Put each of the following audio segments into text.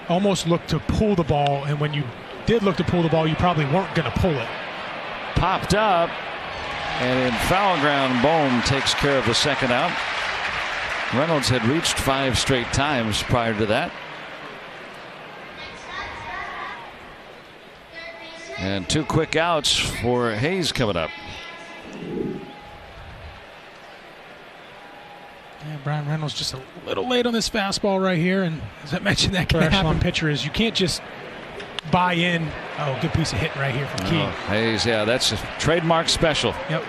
almost looked to pull the ball, and when you did look to pull the ball, you probably weren't going to pull it. Popped up, and in foul ground, Bohm takes care of the second out. Reynolds had reached 5 straight times prior to that. And 2 quick outs for Hayes coming up. Yeah, Brian Reynolds just a little late on this fastball right here, and as I mentioned, that can happen. Pitcher is you can't just buy in. Oh, good piece of hitting right here from Key. Hayes, yeah, that's a trademark special. Yep.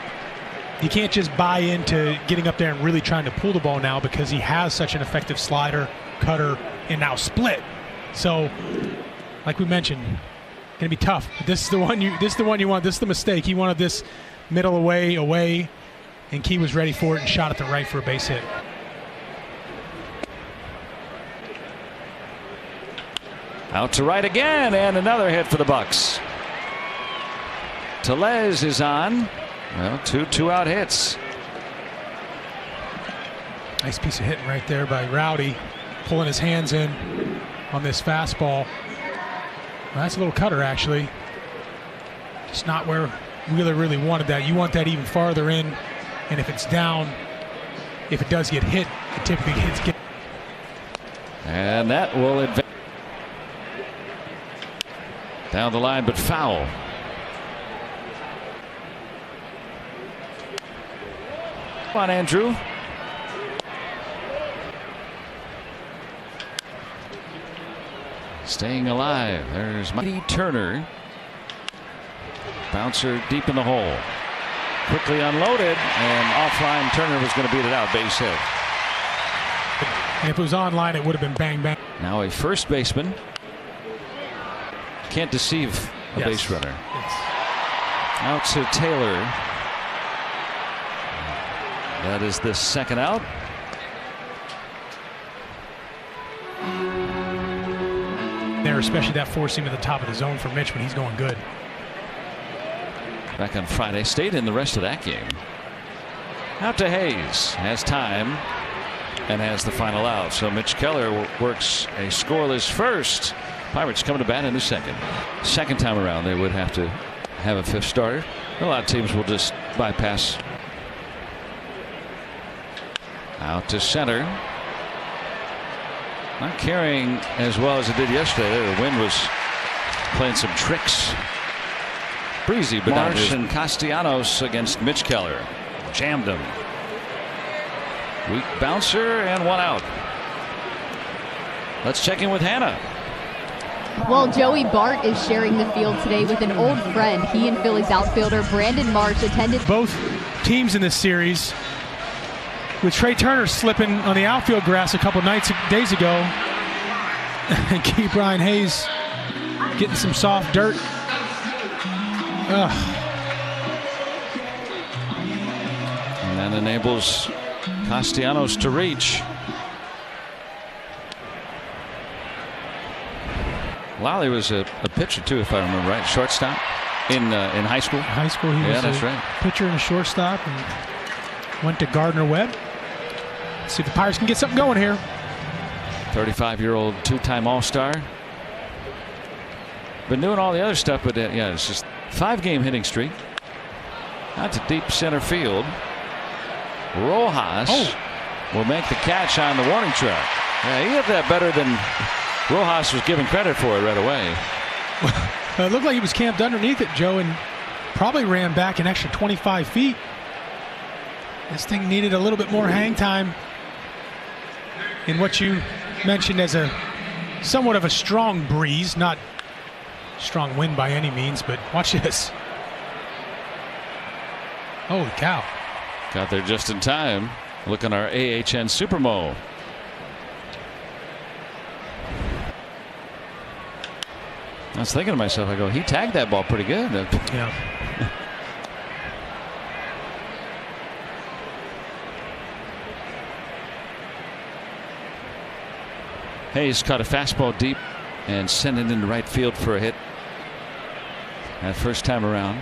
You can't just buy into getting up there and really trying to pull the ball now because he has such an effective slider, cutter, and now split. So, like we mentioned, gonna be tough. This is the one you want. This is the mistake. He wanted this middle away, and Key was ready for it and shot at the right for a base hit. Out to right again, and another hit for the Bucks. Tellez is on. Well, 2 2-out hits. Nice piece of hitting right there by Rowdy, pulling his hands in on this fastball. Well, that's a little cutter, actually. Just not where Wheeler really wanted that. You want that even farther in, and if it's down, if it does get hit, it typically hits. And that will advance down the line, but foul. Come on, Andrew. Staying alive. There's Mighty Turner. Bouncer deep in the hole. Quickly unloaded, and offline. Turner was going to beat it out. Base hit. And if it was online, it would have been bang bang. Now a first baseman. Can't deceive a base runner. Out to Taylor. That is the second out. There, especially that 4-seam at the top of the zone for Mitch when he's going good. Back on Friday, stayed in the rest of that game. Out to Hayes, has time and has the final out. So Mitch Keller works a scoreless first. Pirates coming to bat in the second. Second time around, they would have to have a 5th starter. A lot of teams will just bypass. Out to center. Not carrying as well as it did yesterday. The wind was playing some tricks. Breezy, but Marsh and Castellanos against Mitch Keller. Jammed him. Weak bouncer and 1 out. Let's check in with Hannah. Well, Joey Bart is sharing the field today with an old friend. He and Phillies outfielder Brandon Marsh attended. Both teams in this series, with Trey Turner slipping on the outfield grass a couple days ago, and keep Brian Hayes getting some soft dirt. And that enables Castellanos to reach. Lally was a pitcher too, if I remember right. Shortstop in high school. High school, he was a pitcher and a shortstop, and went to Gardner-Webb. Let's see if the Pirates can get something going here. 35-year-old 2-time All-Star. Been doing all the other stuff, but yeah, it's just 5-game hitting streak. Out to deep center field. Rojas will make the catch on the warning track. Yeah, he hit that better than Rojas was given credit for it right away. It looked like he was camped underneath it, Joe, and probably ran back an extra 25 feet. This thing needed a little bit more hang time in what you mentioned as a somewhat of a strong breeze, not strong wind by any means, but watch this. Holy cow. Got there just in time. Look on our AHN Supermo. I was thinking to myself, I go, he tagged that ball pretty good. Yeah. Hayes caught a fastball deep and sent it into right field for a hit. That first time around.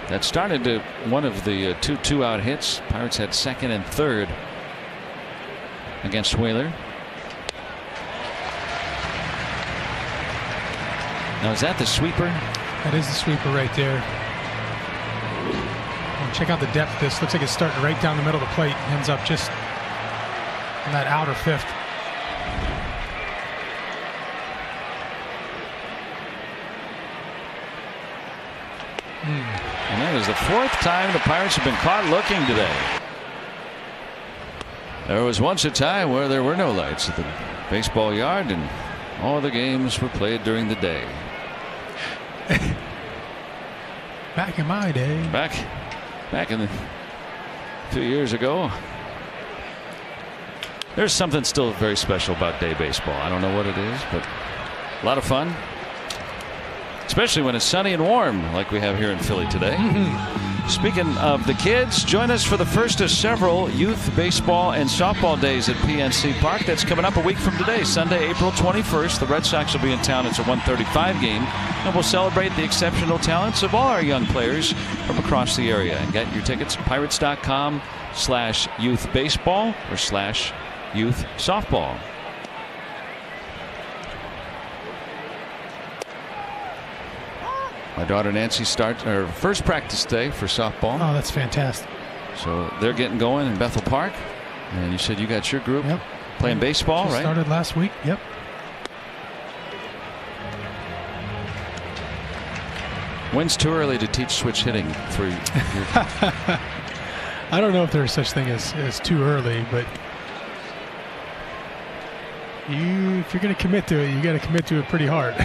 That started to one of the two out hits. Pirates had second and third against Wheeler. Now is that the sweeper? That is the sweeper right there. Check out the depth of this. Looks like it's starting right down the middle of the plate. Ends up just on that outer fifth. And that is the fourth time the Pirates have been caught looking today. There was once a time where there were no lights at the baseball yard and all the games were played during the day. Back in my day. Back in a few years ago. There's something still very special about day baseball. I don't know what it is, but a lot of fun. Especially when it's sunny and warm like we have here in Philly today. Speaking of the kids, join us for the first of several youth baseball and softball days at PNC Park. That's coming up a week from today, Sunday, April 21st. The Red Sox will be in town. It's a 1:35 game, and we'll celebrate the exceptional talents of all our young players from across the area. And get your tickets at pirates.com/youthbaseball or /youth softball. My daughter Nancy starts her first practice day for softball. Oh, that's fantastic. So they're getting going in Bethel Park. And you said you got your group playing baseball, right? Started last week. Yep. When's too early to teach switch hitting for you? I don't know if there's such thing as too early, but if you're going to commit to it, you got to commit to it pretty hard.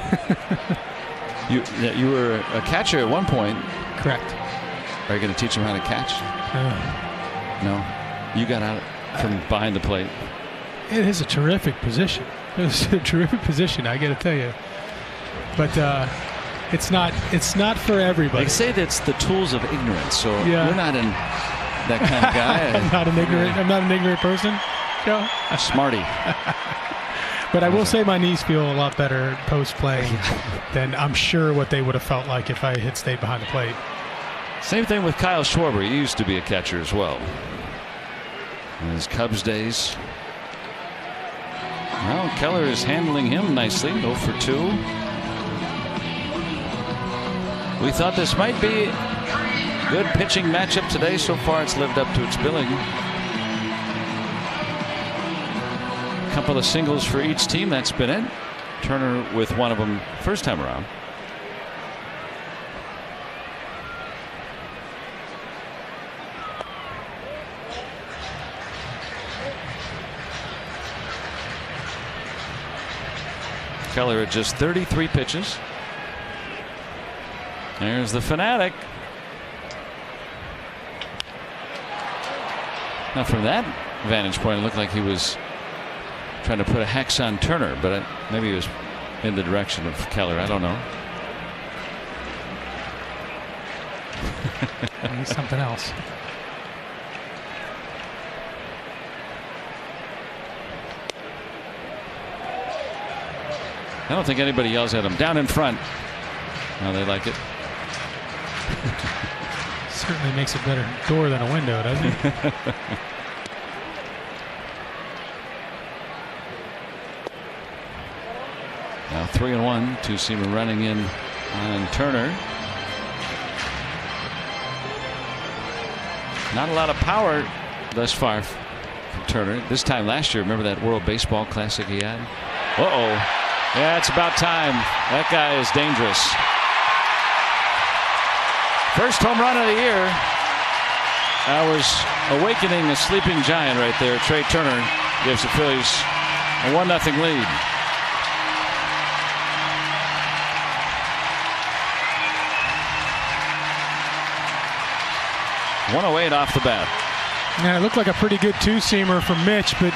You were a catcher at one point. Correct. Are you going to teach them how to catch? No. You got out from behind the plate. It is a terrific position. It's a terrific position, I got to tell you. But it's not for everybody. They say that's the tools of ignorance. So yeah. You're not in that kind of guy. I'm not an ignorant person. No. Smarty. But I will say my knees feel a lot better post playing than I'm sure what they would have felt like if I had stayed behind the plate. Same thing with Kyle Schwarber. He used to be a catcher as well. In his Cubs days. Well, Keller is handling him nicely. 0 for 2. We thought this might be a good pitching matchup today. So far it's lived up to its billing. Couple of singles for each team. That's been it. Turner with one of them first time around. Keller at just 33 pitches. There's the fanatic. Now from that vantage point it looked like he was trying to put a hex on Turner, but maybe he was in the direction of Keller. I don't know. Maybe something else. I don't think anybody yells at him. Down in front. Now they like it. Certainly makes a better door than a window, doesn't it? Now 3-1. Two-seamer running in on Turner. Not a lot of power thus far from Turner. This time last year, remember that World Baseball Classic he had? Uh-oh. Yeah, it's about time. That guy is dangerous. First home run of the year. That was awakening a sleeping giant right there. Trey Turner gives the Phillies a 1-0 lead. 108 off the bat. Yeah, it looked like a pretty good two-seamer from Mitch, but